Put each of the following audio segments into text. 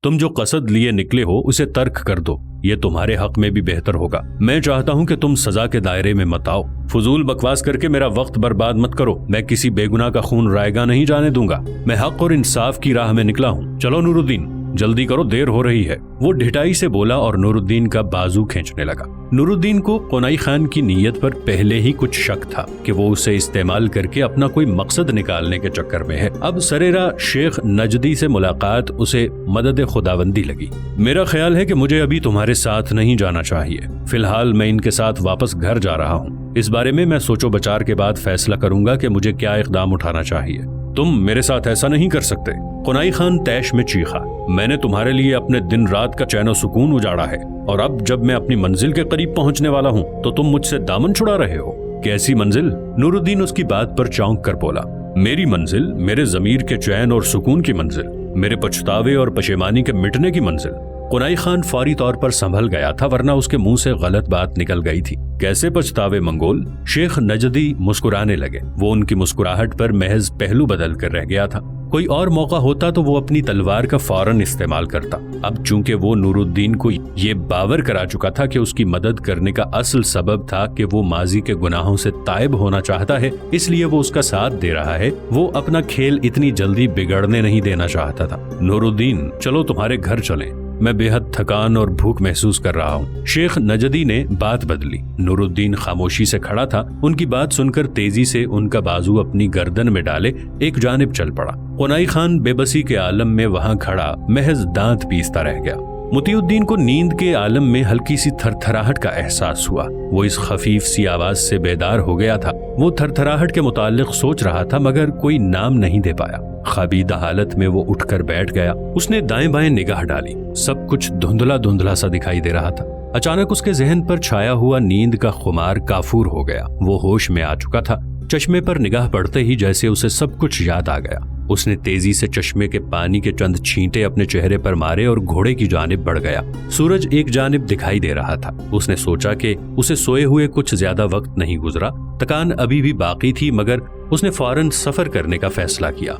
تم جو قصد لیے نکلے ہو اسے ترک کر دو، یہ تمہارے حق میں بھی بہتر ہوگا۔ میں چاہتا ہوں کہ تم سزا کے دائرے میں مت آؤ۔ فضول بکواس کر کے میرا وقت برباد مت کرو، میں کسی بے گناہ کا خون رائیگاں نہیں جانے دوں گا۔ میں حق اور انصاف کی راہ میں نکلا ہوں، چلو نور الدین جلدی کرو، دیر ہو رہی ہے۔ وہ ڈھٹائی سے بولا اور نور الدین کا بازو کھینچنے لگا۔ نور الدین کو قنائی خان کی نیت پر پہلے ہی کچھ شک تھا کہ وہ اسے استعمال کر کے اپنا کوئی مقصد نکالنے کے چکر میں ہے۔ اب سریرا شیخ نجدی سے ملاقات اسے مدد خداوندی لگی۔ میرا خیال ہے کہ مجھے ابھی تمہارے ساتھ نہیں جانا چاہیے، فی الحال میں ان کے ساتھ واپس گھر جا رہا ہوں۔ اس بارے میں سوچ و بچار کے بعد فیصلہ کروں گا کہ مجھے کیا اقدام اٹھانا چاہیے۔ تم میرے ساتھ ایسا نہیں کر سکتے، قنائی خان طیش میں چیخا۔ میں نے تمہارے لیے اپنے دن رات کا چین و سکون اجاڑا ہے، اور اب جب میں اپنی منزل کے قریب پہنچنے والا ہوں تو تم مجھ سے دامن چھڑا رہے ہو۔ کیسی منزل؟ نور الدین اس کی بات پر چونک کر بولا۔ میری منزل، میرے ضمیر کے چین اور سکون کی منزل، میرے پچھتاوے اور پشیمانی کے مٹنے کی منزل۔ قنائی خان فوری طور پر سنبھل گیا تھا، ورنہ اس کے منہ سے غلط بات نکل گئی تھی۔ کیسے پچھتاوے منگول؟ شیخ نجدی مسکرانے لگے۔ وہ ان کی مسکراہٹ پر محض پہلو بدل کر رہ گیا تھا۔ کوئی اور موقع ہوتا تو وہ اپنی تلوار کا فوراً استعمال کرتا۔ اب چونکہ وہ نور الدین کو یہ باور کرا چکا تھا کہ اس کی مدد کرنے کا اصل سبب تھا کہ وہ ماضی کے گناہوں سے تائب ہونا چاہتا ہے، اس لیے وہ اس کا ساتھ دے رہا ہے۔ وہ اپنا کھیل اتنی جلدی بگڑنے نہیں دینا چاہتا تھا۔ نور الدین چلو تمہارے گھر چلیں، میں بے حد تھکان اور بھوک محسوس کر رہا ہوں۔ شیخ نجدی نے بات بدلی۔ نور الدین خاموشی سے کھڑا تھا۔ ان کی بات سن کر تیزی سے ان کا بازو اپنی گردن میں ڈالے ایک جانب چل پڑا۔ قنائی خان بے بسی کے عالم میں وہاں کھڑا محض دانت پیستا رہ گیا۔ مطیع الدین کو نیند کے عالم میں ہلکی سی تھر تھراہٹ کا احساس ہوا۔ وہ اس خفیف سی آواز سے بیدار ہو گیا تھا۔ وہ تھر تھراہٹ کے متعلق سوچ رہا تھا مگر کوئی نام نہیں دے پایا۔ خوابیدہ حالت میں وہ اٹھ کر بیٹھ گیا۔ اس نے دائیں بائیں نگاہ ڈالی، سب کچھ دھندلا دھندلا سا دکھائی دے رہا تھا۔ اچانک اس کے ذہن پر چھایا ہوا نیند کا خمار کافور ہو گیا۔ وہ ہوش میں آ چکا تھا۔ چشمے پر نگاہ پڑتے ہی جیسے اسے سب کچھ یاد آ گیا۔ اس نے تیزی سے چشمے کے پانی کے چند چھینٹے اپنے چہرے پر مارے اور گھوڑے کی جانب بڑھ گیا۔ سورج ایک جانب دکھائی دے رہا تھا۔ اس نے سوچا کہ اسے سوئے ہوئے کچھ زیادہ وقت نہیں گزرا، تکان ابھی بھی باقی تھی، مگر اس نے فوراً سفر کرنے کا فیصلہ کیا۔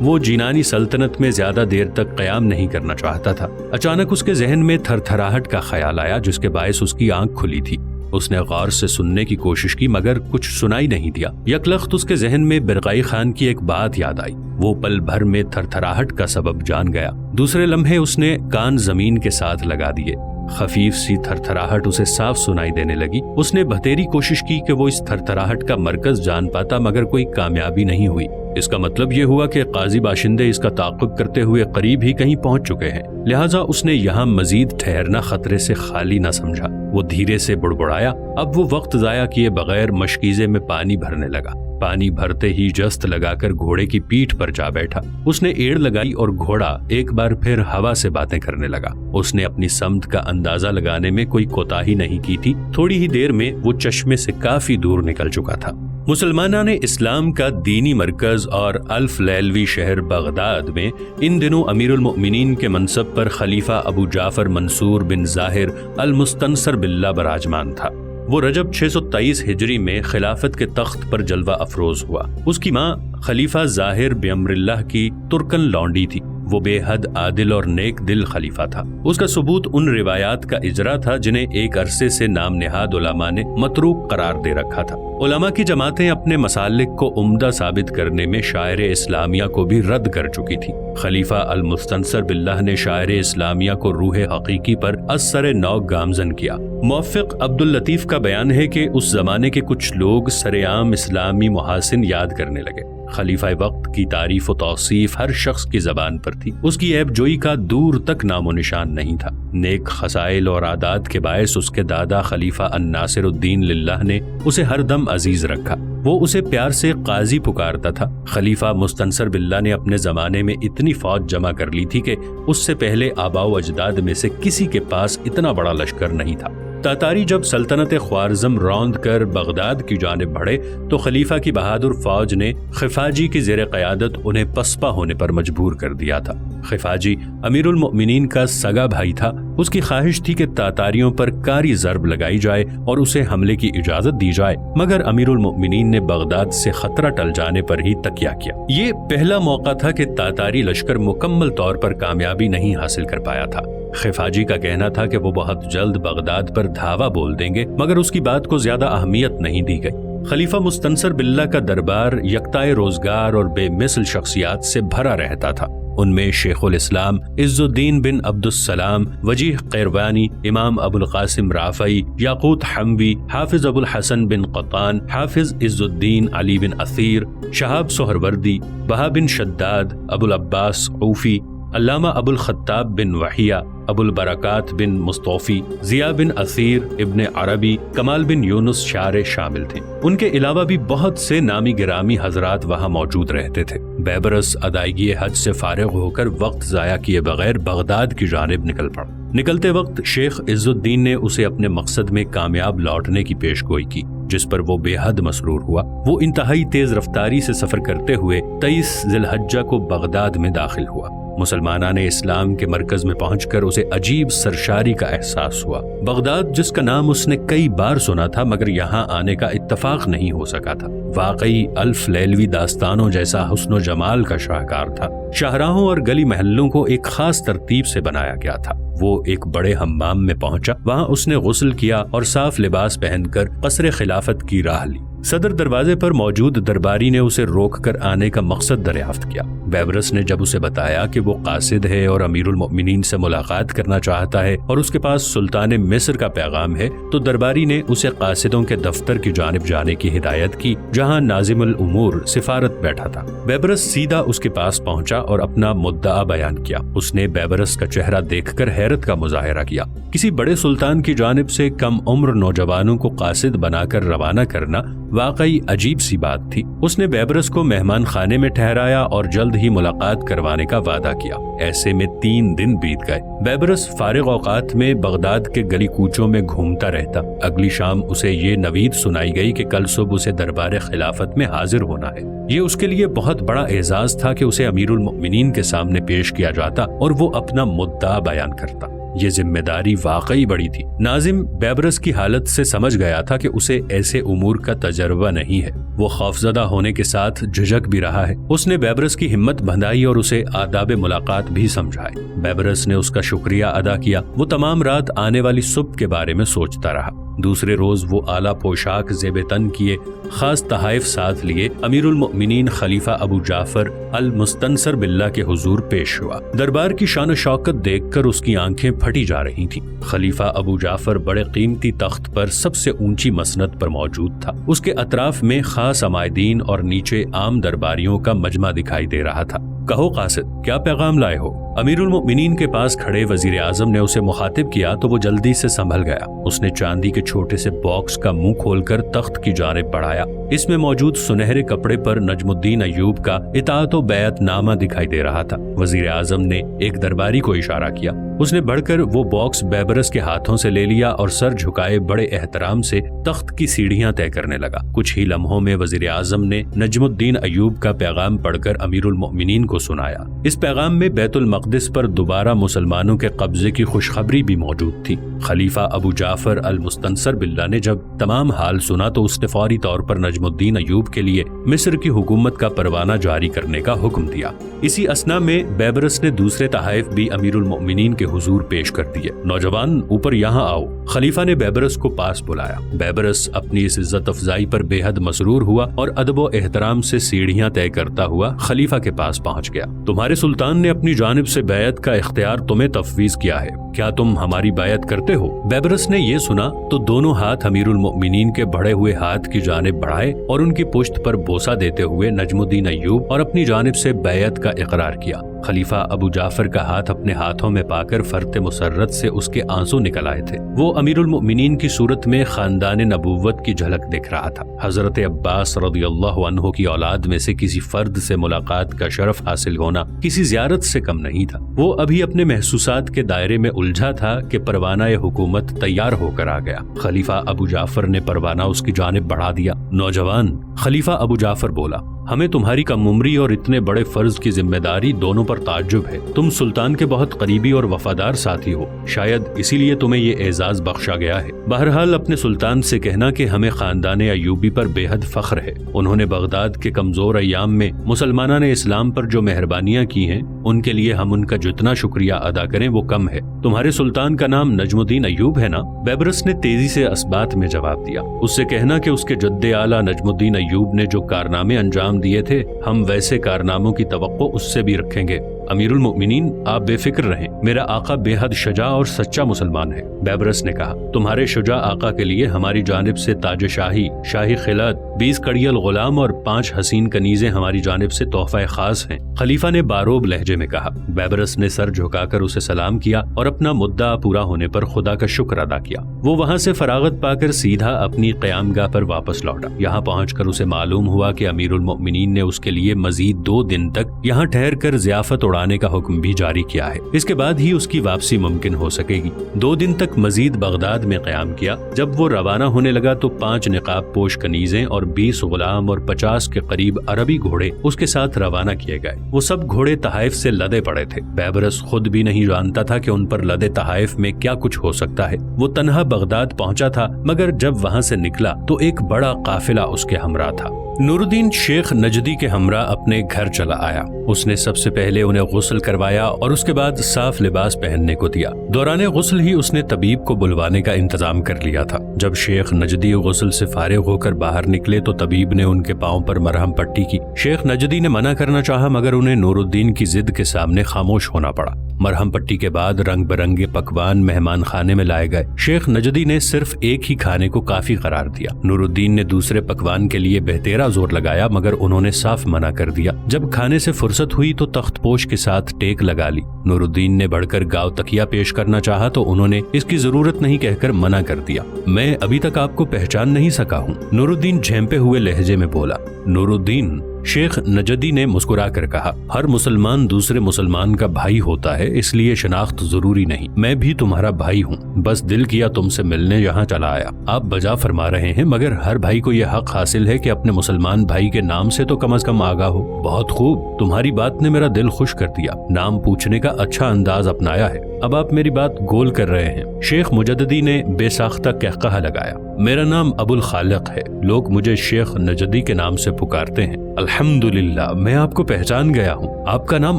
وہ جینانی سلطنت میں زیادہ دیر تک قیام نہیں کرنا چاہتا تھا۔ اچانک اس کے ذہن میں تھر تھراہٹ کا خیال آیا جس کے باعث اس کی آنکھ کھلی تھی۔ اس نے غور سے سننے کی کوشش کی مگر کچھ سنائی نہیں دیا۔ یکلخت اس کے ذہن میں برقعی خان کی ایک بات یاد آئی۔ وہ پل بھر میں تھر تھراہٹ کا سبب جان گیا۔ دوسرے لمحے اس نے کان زمین کے ساتھ لگا دیے۔ خفیف سی تھر تھراہٹ اسے صاف سنائی دینے لگی۔ اس نے بہتری کوشش کی کہ وہ اس تھر تھراہٹ کا مرکز جان پاتا مگر کوئی کامیابی نہیں ہوئی۔ اس کا مطلب یہ ہوا کہ قاضی باشندے اس کا تعاقب کرتے ہوئے قریب ہی کہیں پہنچ چکے ہیں، لہٰذا اس نے یہاں مزید ٹھہرنا خطرے سے خالی نہ سمجھا۔ وہ دھیرے سے بڑبڑایا۔ اب وہ وقت ضائع کیے بغیر مشکیزے میں پانی بھرنے لگا۔ پانی بھرتے ہی جست لگا کر گھوڑے کی پیٹھ پر جا بیٹھا۔ اس نے ایڑ لگائی اور گھوڑا ایک بار پھر ہوا سے باتیں کرنے لگا۔ اس نے اپنی سمت کا اندازہ لگانے میں کوئی کوتاہی نہیں کی تھی۔ تھوڑی ہی دیر میں وہ چشمے سے کافی دور نکل چکا تھا۔ مسلمانان اسلام کا دینی مرکز اور الف لیلوی شہر بغداد میں ان دنوں امیر المؤمنین کے منصب پر خلیفہ ابو جعفر منصور بن ظاہر المستنصر باللہ براجمان تھا۔ وہ رجب 623 ہجری میں خلافت کے تخت پر جلوہ افروز ہوا۔ اس کی ماں خلیفہ ظاہر بامر اللہ کی ترکن لونڈی تھی۔ وہ بے حد عادل اور نیک دل خلیفہ تھا۔ اس کا ثبوت ان روایات کا اجرا تھا جنہیں ایک عرصے سے نام نہاد علماء نے متروک قرار دے رکھا تھا۔ علماء کی جماعتیں اپنے مسالک کو عمدہ ثابت کرنے میں شاعر اسلامیہ کو بھی رد کر چکی تھی۔ خلیفہ المستنصر باللہ نے شاعر اسلامیہ کو روح حقیقی پر از سر نو گامزن کیا۔ موفق عبداللطیف کا بیان ہے کہ اس زمانے کے کچھ لوگ سرعام اسلامی محاسن یاد کرنے لگے۔ خلیفہ وقت کی تعریف و توصیف ہر شخص کی زبان پر تھی۔ اس کی عیب جوئی کا دور تک نام و نشان نہیں تھا۔ نیک خصائل اور عادات کے باعث اس کے دادا خلیفہ الناصر الدین للہ نے اسے ہر دم عزیز رکھا۔ وہ اسے پیار سے قاضی پکارتا تھا۔ خلیفہ مستنصر باللہ نے اپنے زمانے میں اتنی فوج جمع کر لی تھی کہ اس سے پہلے آباء و اجداد میں سے کسی کے پاس اتنا بڑا لشکر نہیں تھا۔ تاتاری جب سلطنت خوارزم روند کر بغداد کی جانب بڑھے تو خلیفہ کی بہادر فوج نے خفاجی کی زیر قیادت انہیں پسپا ہونے پر مجبور کر دیا تھا۔ خفاجی امیر المؤمنین کا سگا بھائی تھا۔ اس کی خواہش تھی کہ تاتاریوں پر کاری ضرب لگائی جائے اور اسے حملے کی اجازت دی جائے، مگر امیر المؤمنین نے بغداد سے خطرہ ٹل جانے پر ہی تکیہ کیا۔ یہ پہلا موقع تھا کہ تاتاری لشکر مکمل طور پر کامیابی نہیں حاصل کر پایا تھا۔ خفاجی کا کہنا تھا کہ وہ بہت جلد بغداد پر دھاوا بول دیں گے، مگر اس کی بات کو زیادہ اہمیت نہیں دی گئی۔ خلیفہ مستنصر باللہ کا دربار یکتائے روزگار اور بے مثل شخصیات سے بھرا رہتا تھا۔ ان میں شیخ الاسلام عز الدین بن عبد السلام، وجیح قیروانی، امام ابو القاسم رافعی، یاقوت حموی، حافظ ابو الحسن بن قطان، حافظ عز الدین علی بن اثیر، شہاب سہروردی، بہا بن شداد، ابو العباس عوفی، علامہ ابو الخطاب بن وحیہ، ابو البرکات بن مصطفی، ضیاء بن اثیر، ابن عربی، کمال بن یونس شارع شامل تھے۔ ان کے علاوہ بھی بہت سے نامی گرامی حضرات وہاں موجود رہتے تھے۔ بیبرس ادائیگی حج سے فارغ ہو کر وقت ضائع کیے بغیر بغداد کی جانب نکل پڑا۔ نکلتے وقت شیخ عز الدین نے اسے اپنے مقصد میں کامیاب لوٹنے کی پیش گوئی کی، جس پر وہ بے حد مسرور ہوا۔ وہ انتہائی تیز رفتاری سے سفر کرتے ہوئے 23 ذی الحجہ کو بغداد میں داخل ہوا۔ مسلمانان اسلام کے مرکز میں پہنچ کر اسے عجیب سرشاری کا احساس ہوا۔ بغداد جس کا نام اس نے کئی بار سنا تھا مگر یہاں آنے کا اتفاق نہیں ہو سکا تھا، واقعی الف لیلوی داستانوں جیسا حسن و جمال کا شاہکار تھا۔ شاہراہوں اور گلی محلوں کو ایک خاص ترتیب سے بنایا گیا تھا۔ وہ ایک بڑے حمام میں پہنچا، وہاں اس نے غسل کیا اور صاف لباس پہن کر قصر خلافت کی راہ لی۔ صدر دروازے پر موجود درباری نے اسے روک کر آنے کا مقصد دریافت کیا۔ بیبرس نے جب اسے بتایا کہ وہ قاصد ہے اور امیر المؤمنین سے ملاقات کرنا چاہتا ہے اور اس کے پاس سلطان مصر کا پیغام ہے، تو درباری نے اسے قاصدوں کے دفتر کی جانب جانے کی ہدایت کی، جہاں ناظم الامور سفارت بیٹھا تھا۔ بیبرس سیدھا اس کے پاس پہنچا اور اپنا مدعا بیان کیا۔ اس نے بیبرس کا چہرہ دیکھ کر حیرت کا مظاہرہ کیا۔ کسی بڑے سلطان کی جانب سے کم عمر نوجوانوں کو قاصد بنا کر روانہ کرنا واقعی عجیب سی بات تھی۔ اس نے بیبرس کو مہمان خانے میں ٹھہرایا اور جلد ہی ملاقات کروانے کا وعدہ کیا۔ ایسے میں 3 دن بیت گئے۔ بیبرس فارغ اوقات میں بغداد کے گلی کوچوں میں گھومتا رہتا۔ اگلی شام اسے یہ نوید سنائی گئی کہ کل صبح اسے دربار خلافت میں حاضر ہونا ہے۔ یہ اس کے لیے بہت بڑا اعزاز تھا کہ اسے امیر المؤمنین کے سامنے پیش کیا جاتا اور وہ اپنا مدعا بیان کرتا۔ یہ ذمہ داری واقعی بڑی تھی۔ ناظم بیبرس کی حالت سے سمجھ گیا تھا کہ اسے ایسے امور کا تجربہ نہیں ہے۔ وہ خوفزدہ ہونے کے ساتھ جھجک بھی رہا ہے۔ اس نے بیبرس کی ہمت بندھائی اور اسے آداب ملاقات بھی سمجھائے۔ بیبرس نے اس کا شکریہ ادا کیا۔ وہ تمام رات آنے والی صبح کے بارے میں سوچتا رہا۔ دوسرے روز وہ اعلیٰ پوشاک زیب تن کیے، خاص تحائف ساتھ لیے امیر المؤمنین خلیفہ ابو جعفر المستنصر باللہ کے حضور پیش ہوا۔ دربار کی شان و شوکت دیکھ کر اس کی آنکھیں پھٹی جا رہی تھیں۔ خلیفہ ابو جعفر بڑے قیمتی تخت پر سب سے اونچی مسند پر موجود تھا۔ اس کے اطراف میں خاص عمائدین اور نیچے عام درباریوں کا مجمع دکھائی دے رہا تھا۔ کہو قاصد، کیا پیغام لائے ہو؟ امیر المؤمنین کے پاس کھڑے وزیر اعظم نے اسے مخاطب کیا تو وہ جلدی سے سنبھل گیا۔ اس نے چاندی کے چھوٹے سے باکس کا منہ کھول کر تخت کی جانب بڑھایا۔ اس میں موجود سنہرے کپڑے پر نجم الدین ایوب کا اطاعت و بیعت نامہ دکھائی دے رہا تھا۔ وزیر اعظم نے ایک درباری کو اشارہ کیا۔ اس نے بڑھ کر وہ باکس بیبرس کے ہاتھوں سے لے لیا اور سر جھکائے بڑے احترام سے تخت کی سیڑھیاں طے کرنے لگا۔ کچھ ہی لمحوں میں وزیر اعظم نے نجم الدین ایوب کا پیغام پڑھ کر امیر المؤمنین کو سنایا۔ اس پیغام میں بیت المقدس پر دوبارہ مسلمانوں کے قبضے کی خوشخبری بھی موجود تھی۔ خلیفہ ابو جعفر المستنصر باللہ نے جب تمام حال سنا تو اس نے فوری طور پر نجم الدین ایوب کے لیے مصر کی حکومت کا پروانہ جاری کرنے کا حکم دیا۔ اسی اثنا میں بیبرس نے دوسرے تحائف بھی امیر المؤمنین کے حضور پیش کر دیے۔ نوجوان، اوپر یہاں آؤ۔ خلیفہ نے بیبرس کو پاس بلایا۔ بیبرس اپنی اس عزت افزائی پر بے حد مسرور ہوا اور ادب و احترام سے سیڑھیاں طے کرتا ہوا خلیفہ کے پاس پہنچ گیا۔ تمہارے سلطان نے اپنی جانب سے بیعت کا اختیار تمہیں تفویض کیا ہے، کیا تم ہماری بیعت کرتے ہو؟ بیبرس نے یہ سنا تو دونوں ہاتھ امیر المؤمنین کے بڑھے ہوئے ہاتھ کی جانب بڑھائے اور ان کی پشت پر بوسہ دیتے ہوئے نجم الدین ایوب اور اپنی جانب سے بیعت کا اقرار کیا۔ خلیفہ ابو جعفر کا ہاتھ اپنے ہاتھوں میں پا کر فرط مسرت سے اس کے آنسو نکل آئے تھے۔ وہ امیر المؤمنین کی صورت میں خاندان نبوت کی جھلک دکھ رہا تھا۔ حضرت عباس رضی اللہ عنہ کی اولاد میں سے کسی فرد سے ملاقات کا شرف حاصل ہونا کسی زیارت سے کم نہیں تھا۔ وہ ابھی اپنے محسوسات کے دائرے میں الجھا تھا کہ پروانہ حکومت تیار ہو کر آ گیا۔ خلیفہ ابو جعفر نے پروانہ اس کی جانب بڑھا دیا۔ نوجوان، خلیفہ ابو جعفر بولا، ہمیں تمہاری کم عمری اور اتنے بڑے فرض کی ذمہ داری دونوں پر تعجب ہے۔ تم سلطان کے بہت قریبی اور وفادار ساتھی ہو، شاید اسی لیے تمہیں یہ اعزاز بخشا گیا ہے۔ بہرحال اپنے سلطان سے کہنا کہ ہمیں خاندان ایوبی پر بے حد فخر ہے۔ انہوں نے بغداد کے کمزور ایام میں مسلمانان اسلام پر جو مہربانیاں کی ہیں، ان کے لیے ہم ان کا جتنا شکریہ ادا کریں وہ کم ہے۔ تمہارے سلطان کا نام نجم الدین ایوب ہے نا؟ بیبرس نے تیزی سے اسبات میں جواب دیا۔ اس سے کہنا کہ اس کے جد اعلیٰ نجم الدین ایوب نے جو کارنامے انجام دیے تھے، ہم ویسے کارناموں کی توقع اس سے بھی رکھیں گے۔ امیر المؤمنین، آپ بے فکر رہیں، میرا آقا بے حد شجاع اور سچا مسلمان ہے۔ بیبرس نے کہا، تمہارے شجاع آقا کے لیے ہماری جانب سے تاج شاہی، شاہی خلعت، 20 کڑیل غلام اور 5 حسین کنیزیں ہماری جانب سے تحفہ خاص ہیں، خلیفہ نے باروب لہجے میں کہا۔ بیبرس نے سر جھکا کر اسے سلام کیا اور اپنا مدعا پورا ہونے پر خدا کا شکر ادا کیا۔ وہ وہاں سے فراغت پا کر سیدھا اپنی قیام گاہ پر واپس لوٹا۔ یہاں پہنچ کر اسے معلوم ہوا کہ امیر المؤمنین نے اس کے لیے مزید 2 دن تک یہاں ٹھہر کر ضیافت اڑانے کا حکم بھی جاری کیا ہے۔ اس کے بعد ہی اس کی واپسی ممکن ہو سکے گی۔ 2 دن تک مزید بغداد میں قیام کیا۔ جب وہ روانہ ہونے لگا تو 5 نقاب پوش کنیزیں اور 20 غلام اور 50 کے قریب عربی گھوڑے اس کے ساتھ روانہ کیے گئے۔ وہ سب گھوڑے تحائف سے لدے پڑے تھے۔ بیبرس خود بھی نہیں جانتا تھا کہ ان پر لدے تحائف میں کیا کچھ ہو سکتا ہے۔ وہ تنہا بغداد پہنچا تھا، مگر جب وہاں سے نکلا تو ایک بڑا قافلہ اس کے ہمراہ تھا۔ نور الدین شیخ نجدی کے ہمراہ اپنے گھر چلا آیا۔ اس نے سب سے پہلے انہیں غسل کروایا اور اس کے بعد صاف لباس پہننے کو دیا۔ دوران غسل ہی اس نے طبیب کو بلوانے کا انتظام کر لیا تھا۔ جب شیخ نجدی غسل سے فارغ ہو کر باہر نکلے تو طبیب نے ان کے پاؤں پر مرہم پٹی کی۔ شیخ نجدی نے منع کرنا چاہا، مگر انہیں نور الدین کی ضد کے سامنے خاموش ہونا پڑا۔ مرہم پٹی کے بعد رنگ برنگے پکوان مہمان خانے میں لائے گئے۔ شیخ نجدی نے صرف ایک ہی کھانے کو کافی قرار دیا۔ نور الدین نے دوسرے پکوان کے لیے بہتیرا زور لگایا، مگر انہوں نے صاف منع کر دیا۔ جب کھانے سے فرصت ہوئی تو تخت پوش کے ساتھ ٹیک لگا لی۔ نور الدین نے بڑھ کر گاؤ تکیا پیش کرنا چاہا تو انہوں نے اس کی ضرورت نہیں کہہ کر منع کر دیا۔ میں ابھی تک آپ کو پہچان نہیں سکا ہوں، نور الدین جھیمپے ہوئے لہجے میں بولا۔ نور الدین، شیخ نجدی نے مسکرا کر کہا، ہر مسلمان دوسرے مسلمان کا بھائی ہوتا ہے، اس لیے شناخت ضروری نہیں۔ میں بھی تمہارا بھائی ہوں، بس دل کیا تم سے ملنے یہاں چلا آیا۔ آپ بجا فرما رہے ہیں، مگر ہر بھائی کو یہ حق حاصل ہے کہ اپنے مسلمان بھائی کے نام سے تو کم از کم آگاہ ہو۔ بہت خوب، تمہاری بات نے میرا دل خوش کر دیا۔ نام پوچھنے کا اچھا انداز اپنایا ہے۔ اب آپ میری بات گول کر رہے ہیں۔ شیخ مجددی نے بے ساختہ قہقہہ لگایا۔ میرا نام ابو الخالق ہے، لوگ مجھے شیخ نجدی کے نام سے پکارتے ہیں۔ الحمدللہ، میں آپ کو پہچان گیا ہوں، آپ کا نام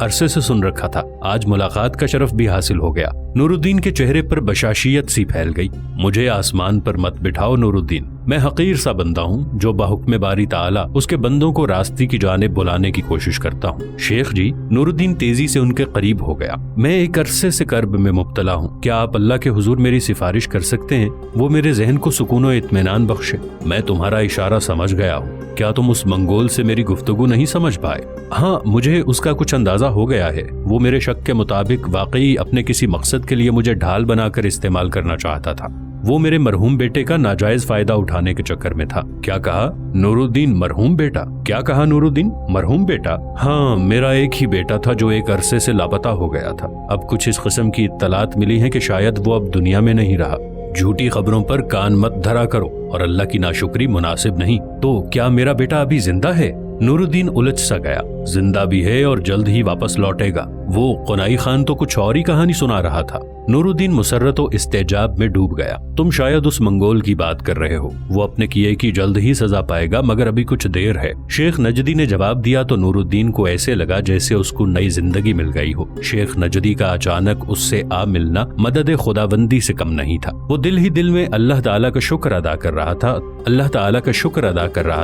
عرصے سے سن رکھا تھا، آج ملاقات کا شرف بھی حاصل ہو گیا۔ نور الدین کے چہرے پر بشاشیت سی پھیل گئی۔ مجھے آسمان پر مت بٹھاؤ نور الدین، میں حقیر سا بندہ ہوں جو بحکم باری تعالیٰ اس کے بندوں کو راستے کی جانب بلانے کی کوشش کرتا ہوں۔ شیخ جی، نور الدین تیزی سے ان کے قریب ہو گیا، میں ایک عرصے سے کرب میں مبتلا ہوں، کیا آپ اللہ کے حضور میری سفارش کر سکتے ہیں؟ وہ میرے ذہن کو سکون و اطمینان بخشے۔ میں تمہارا اشارہ سمجھ گیا ہوں، کیا تم اس منگول سے میری گفتگو نہیں سمجھ پائے؟ ہاں، مجھے اس کا کچھ اندازہ ہو گیا ہے۔ وہ میرے شک کے مطابق واقعی اپنے کسی مقصد کے لیے مجھے ڈھال بنا کر استعمال کرنا چاہتا تھا۔ وہ میرے مرحوم بیٹے کا ناجائز فائدہ اٹھانے کے چکر میں تھا۔ کیا کہا نور الدین؟ مرحوم بیٹا؟ کیا کہا نور الدین؟ مرحوم بیٹا؟ ہاں، میرا ایک ہی بیٹا تھا جو ایک عرصے سے لاپتہ ہو گیا تھا۔ اب کچھ اس قسم کی اطلاعات ملی ہیں کہ شاید وہ اب دنیا میں نہیں رہا۔ جھوٹی خبروں پر کان مت دھرا کرو، اور اللہ کی ناشکری مناسب نہیں۔ تو کیا میرا بیٹا ابھی زندہ ہے؟ نور الدین الجھ سا گیا۔ زندہ بھی ہے اور جلد ہی واپس لوٹے گا۔ وہ قنائی خان تو کچھ اور ہی کہانی سنا رہا تھا۔ نور الدین مسرت و استعجاب میں ڈوب گیا۔ تم شاید اس منگول کی بات کر رہے ہو، وہ اپنے کیے کی جلد ہی سزا پائے گا، مگر ابھی کچھ دیر ہے۔ شیخ نجدی نے جواب دیا تو نور الدین کو ایسے لگا جیسے اس کو نئی زندگی مل گئی ہو۔ شیخ نجدی کا اچانک اس سے آ ملنا مدد خداوندی سے کم نہیں تھا۔ وہ دل ہی دل میں اللہ تعالیٰ کا شکر ادا کر رہا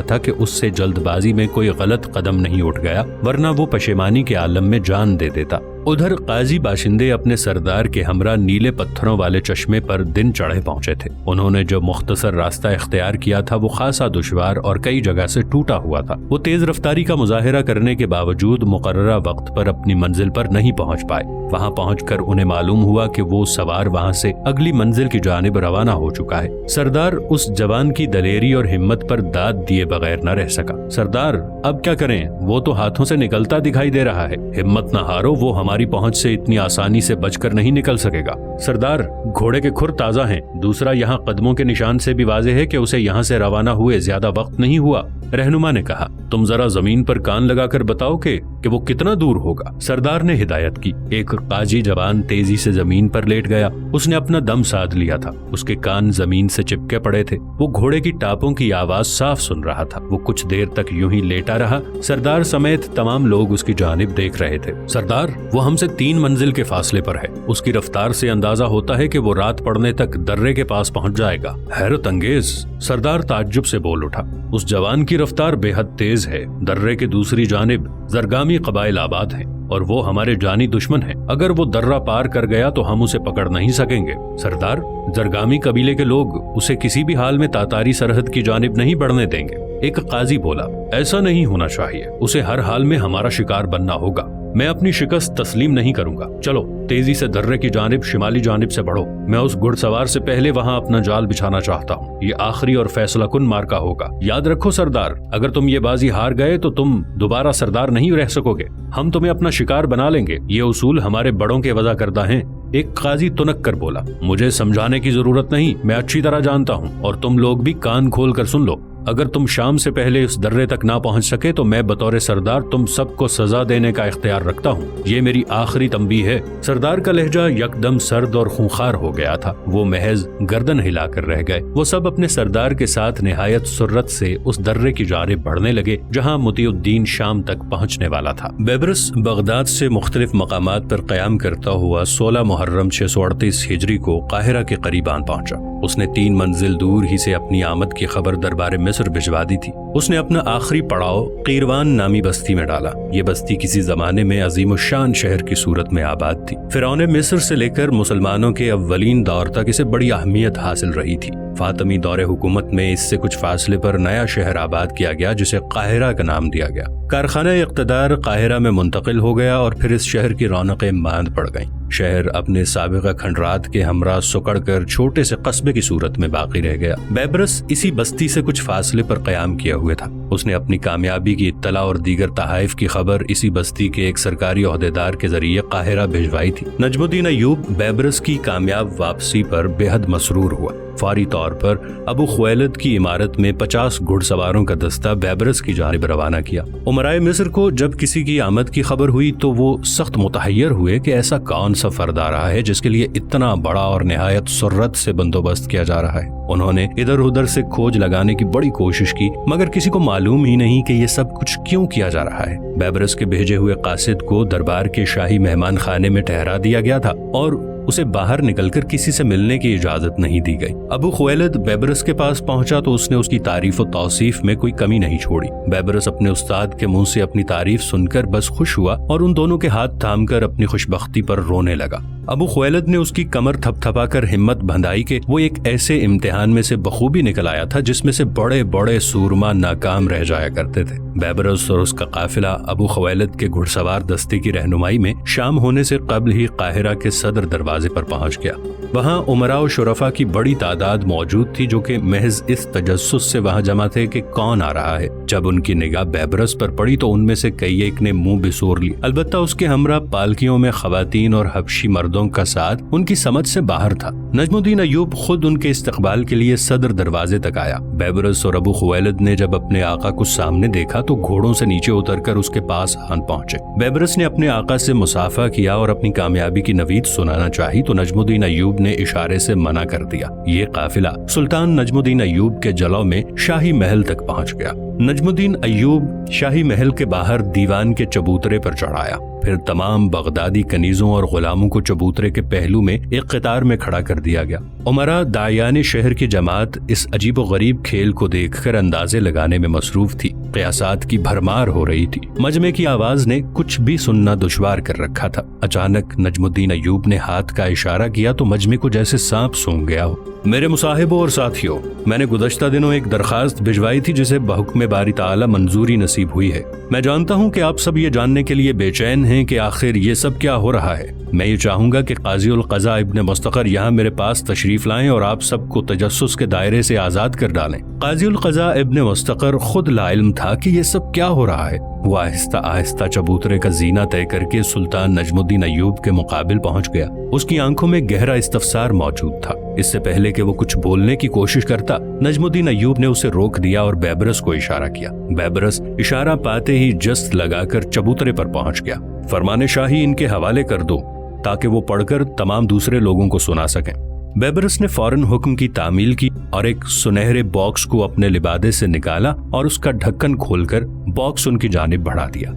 تھا، کہ اس سے جلد بازی میں کوئی غلط قدم نہیں اٹھ گیا، ورنہ وہ پشیمانی کے عالم میں جان دے دیتا۔ ادھر قاضی باشندے اپنے سردار کے ہمراہ نیلے پتھروں والے چشمے پر دن چڑھے پہنچے تھے۔ انہوں نے جو مختصر راستہ اختیار کیا تھا وہ خاصا دشوار اور کئی جگہ سے ٹوٹا ہوا تھا۔ وہ تیز رفتاری کا مظاہرہ کرنے کے باوجود مقررہ وقت پر اپنی منزل پر نہیں پہنچ پائے۔ وہاں پہنچ کر انہیں معلوم ہوا کہ وہ سوار وہاں سے اگلی منزل کی جانب روانہ ہو چکا ہے۔ سردار اس جوان کی دلیری اور ہمت پر داد دیے بغیر نہ رہ سکا۔ سردار اب کیا کریں؟ وہ تو ہاتھوں سے نکلتا دکھائی دے رہا ہے۔ ہمت نہ ہارو، وہ ہماری پہنچ سے اتنی آسانی سے بچ کر نہیں نکل سکے گا۔ سردار گھوڑے کے کھر تازہ ہیں، دوسرا یہاں قدموں کے نشان سے بھی واضح ہے کہ اسے یہاں سے روانہ ہوئے زیادہ وقت نہیں ہوا۔ رہنما نے کہا، تم ذرا زمین پر کان لگا کر بتاؤ کہ وہ کتنا دور ہوگا۔ سردار نے ہدایت کی۔ ایک قاضی جوان تیزی سے زمین پر لیٹ گیا۔ اس نے اپنا دم سادھ لیا تھا، اس کے کان زمین سے چپکے پڑے تھے۔ وہ گھوڑے کی ٹاپوں کی آواز صاف سن رہا تھا۔ وہ کچھ دیر تک یوں ہی لیٹا رہا۔ سردار سمیت تمام لوگ اس کی جانب دیکھ رہے تھے۔ سردار وہ ہم سے 3 منزل کے فاصلے پر ہے۔ اس کی رفتار سے اندازہ ہوتا ہے کہ وہ رات پڑنے تک درے کے پاس پہنچ جائے گا۔ حیرت انگیز! سردار تعجب سے بول اٹھا۔ اس جوان کی رفتار بے حد تیز ہے۔ درے کے دوسری جانب زرگامی قبائل آباد ہیں اور وہ ہمارے جانی دشمن ہیں۔ اگر وہ درہ پار کر گیا تو ہم اسے پکڑ نہیں سکیں گے۔ سردار زرگامی قبیلے کے لوگ اسے کسی بھی حال میں تاتاری سرحد کی جانب نہیں بڑھنے دیں گے۔ ایک قاضی بولا، ایسا نہیں ہونا چاہیے، اسے ہر حال میں ہمارا شکار بننا ہوگا۔ میں اپنی شکست تسلیم نہیں کروں گا۔ چلو تیزی سے درے کی جانب شمالی جانب سے بڑھو۔ میں اس گھڑ سوار سے پہلے وہاں اپنا جال بچھانا چاہتا ہوں۔ یہ آخری اور فیصلہ کن مارکا ہوگا۔ یاد رکھو سردار، اگر تم یہ بازی ہار گئے تو تم دوبارہ سردار نہیں رہ سکو گے۔ ہم تمہیں اپنا شکار بنا لیں گے۔ یہ اصول ہمارے بڑوں کے وضع کردہ ہیں۔ ایک قاضی تنک کر بولا، مجھے سمجھانے کی ضرورت نہیں، میں اچھی طرح جانتا ہوں، اور تم لوگ بھی کان کھول کر سن لو۔ اگر تم شام سے پہلے اس درے تک نہ پہنچ سکے تو میں بطور سردار تم سب کو سزا دینے کا اختیار رکھتا ہوں۔ یہ میری آخری تنبیہ ہے۔ سردار کا لہجہ یکدم سرد اور خونخوار ہو گیا تھا۔ وہ محض گردن ہلا کر رہ گئے۔ وہ سب اپنے سردار کے ساتھ نہایت سرعت سے اس درے کی جانب بڑھنے لگے جہاں مطیع الدین شام تک پہنچنے والا تھا۔ بیبرس بغداد سے مختلف مقامات پر قیام کرتا ہوا 16 محرم 638 ہجری کو قاہرہ کے قریب آن پہنچا۔ اس نے 3 منزل دور ہی سے اپنی آمد کی خبر دربار مصر بھجوا دی تھی۔ اس نے اپنا آخری پڑاؤ قیروان نامی بستی میں ڈالا۔ یہ بستی کسی زمانے میں عظیم الشان شہر کی صورت میں آباد تھی۔ فرعون مصر سے لے کر مسلمانوں کے اولین دور تک اسے بڑی اہمیت حاصل رہی تھی۔ فاطمی دور حکومت میں اس سے کچھ فاصلے پر نیا شہر آباد کیا گیا جسے قاہرہ کا نام دیا گیا۔ کارخانہ اقتدار قاہرہ میں منتقل ہو گیا اور پھر اس شہر کی رونقیں ماند پڑ گئیں۔ شہر اپنے سابقہ کھنڈرات کے ہمراہ سکڑ کر چھوٹے سے قصبے کی صورت میں باقی رہ گیا۔ بیبرس اسی بستی سے کچھ فاصلے پر قیام کیا ہوئے تھا۔ اس نے اپنی کامیابی کی اطلاع اور دیگر تحائف کی خبر اسی بستی کے ایک سرکاری عہدیدار کے ذریعے قاہرہ بھجوائی تھی۔ نجم الدین ایوب بیبرس کی کامیاب واپسی پر بے حد مسرور ہوا۔ فوری طور پر ابو خویلد کی عمارت میں 50 گھڑ سواروں کا دستہ بیبرس کی جانب روانہ کیا۔ امرائے مصر کو جب کسی کی آمد کی خبر ہوئی تو وہ سخت متحیر ہوئے کہ ایسا کون سا فرد آ رہا ہے جس کے لیے اتنا بڑا اور نہایت سرعت سے بندوبست کیا جا رہا ہے۔ انہوں نے ادھر ادھر سے کھوج لگانے کی بڑی کوشش کی مگر کسی کو معلوم ہی نہیں کہ یہ سب کچھ کیوں کیا جا رہا ہے۔ بیبرس کے بھیجے ہوئے قاصد کو دربار کے شاہی مہمان خانے میں ٹھہرا دیا گیا تھا اور اسے باہر نکل کر کسی سے ملنے کی اجازت نہیں دی گئی۔ ابو خویلد بیبرس کے پاس پہنچا تو اس نے اس کی تعریف و توصیف میں کوئی کمی نہیں چھوڑی۔ بیبرس اپنے استاد کے منہ سے اپنی تعریف سن کر بس خوش ہوا اور ان دونوں کے ہاتھ تھام کر اپنی خوشبختی پر رونے لگا۔ ابو خویلد نے اس کی کمر تھپ تھپا کر ہمت بندھائی کہ وہ ایک ایسے امتحان میں سے بخوبی نکل آیا تھا جس میں سے بڑے بڑے سورما ناکام رہ جایا کرتے تھے۔ بیبرس اور اس کا قافلہ ابو خویلد کے گھڑ سوار دستے کی رہنمائی میں شام ہونے سے قبل ہی قاہرہ کے صدر دروازے پر پہنچ گیا۔ وہاں امراء و شرفاء کی بڑی تعداد موجود تھی جو کہ محض اس تجسس سے وہاں جمع تھے کہ کون آ رہا ہے۔ جب ان کی نگاہ بیبرس پر پڑی تو ان میں سے کئی ایک نے منہ بسور لی، البتہ اس کے ہمراہ پالکیوں میں خواتین اور حبشی مردوں کا ساتھ ان کی سمجھ سے باہر تھا۔ نجم الدین ایوب خود ان کے استقبال کے لیے صدر دروازے تک آیا۔ بیبرس اور ابو خویلد نے جب اپنے آقا کو سامنے دیکھا تو گھوڑوں سے نیچے اتر کر اس کے پاس آن پہنچے۔ بیبرس نے اپنے آقا سے مصافحہ کیا اور اپنی کامیابی کی نوید سنانا چاہی تو نجم الدین ایوب نے اشارے سے منع کر دیا۔ یہ قافلہ سلطان نجم الدین ایوب کے جلو میں شاہی محل تک پہنچ گیا۔ نجم الدین ایوب شاہی محل کے باہر دیوان کے چبوترے پر چڑھایا، پھر تمام بغدادی کنیزوں اور غلاموں کو چبوترے کے پہلو میں ایک قطار میں کھڑا کر دیا گیا۔ امراء داعیان شہر کی جماعت اس عجیب و غریب کھیل کو دیکھ کر اندازے لگانے میں مصروف تھی۔ قیاسات کی بھرمار ہو رہی تھی۔ مجمع کی آواز نے کچھ بھی سننا دشوار کر رکھا تھا۔ اچانک نجم الدین ایوب نے ہاتھ کا اشارہ کیا تو مجمع کو جیسے سانپ سونگھ گیا ہو۔ میرے مصاحبوں اور ساتھیوں، میں نے گزشتہ دنوں ایک درخواست بھجوائی تھی جسے بحکم باری تعالی منظوری نصیب ہوئی ہے۔ میں جانتا ہوں کہ آپ سب یہ جاننے کے لیے بے چین ہیں کہ آخر یہ سب کیا ہو رہا ہے۔ میں یہ چاہوں گا کہ قاضی القضاء ابن مستقر یہاں میرے پاس تشریف لائیں اور آپ سب کو تجسس کے دائرے سے آزاد کر ڈالیں۔ قاضی القضاء ابن مستقر خود لا علم تھا کہ یہ سب کیا ہو رہا ہے۔ وہ آہستہ آہستہ چبوترے کا زینہ طے کر کے سلطان نجم الدین ایوب کے مقابل پہنچ گیا۔ اس کی آنکھوں میں گہرا استفسار موجود تھا۔ اس سے پہلے کہ وہ کچھ بولنے کی کوشش کرتا، نجم الدین ایوب نے اسے روک دیا اور بیبرس کو اشارہ کیا۔ بیبرس اشارہ پاتے ہی جست لگا کر چبوترے پر پہنچ گیا۔ فرمان شاہی ان کے حوالے کر دو تاکہ وہ پڑھ کر تمام دوسرے لوگوں کو سنا سکیں۔ بیبرس نے فوراً حکم کی تعمیل کی اور ایک سنہرے باکس کو اپنے لبادے سے نکالا اور اس کا ڈھکن کھول کر باکس ان کی جانب بڑھا دیا۔